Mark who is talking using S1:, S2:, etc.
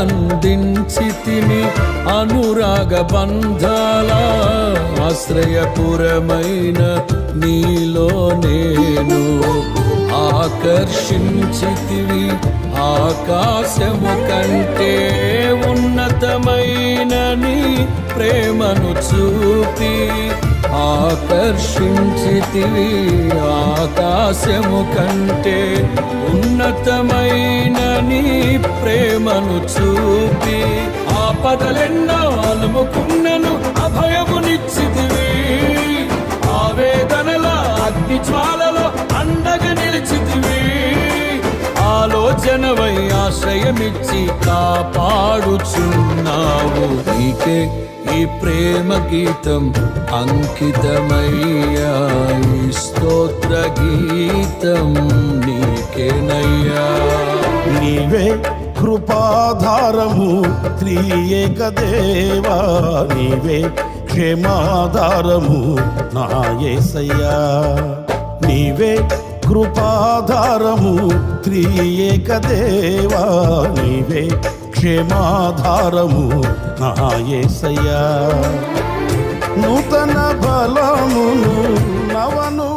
S1: ఆనందించితిని అనురాగ బంధాల ఆశ్రయపురమైన నీలో నేను ఆకర్షించితివి ఆకాశము కంటే ఉన్నతమైన నీ ప్రేమను చూపి ఆకర్షించితివి ఆకాశము కంటే ఉన్నతమైన నీ ప్రేమను చూపి ఆపదలెన్నో అలుముకున్నను అభయమునిచ్చితివి ఆవేదనల అగ్ని జ్వాలలో అండగా నిలిచితివి ఆలోచనవై ఆశ్రయమిచ్చి కాపాడుచున్నావు నీకే ఈ ప్రేమ గీతం అంకితమయ్యా ఈ స్తోత్ర గీతం నీకేనయ్యా
S2: నీవే కృపాధారము త్రియేక దేవా నీవే క్షేమాధారము నా యేసయ్యా నీవే కృపాధారము త్రియేక దేవా నీవే క్షేమాధారము నా యేసయ్యా నూతన బలమును నవను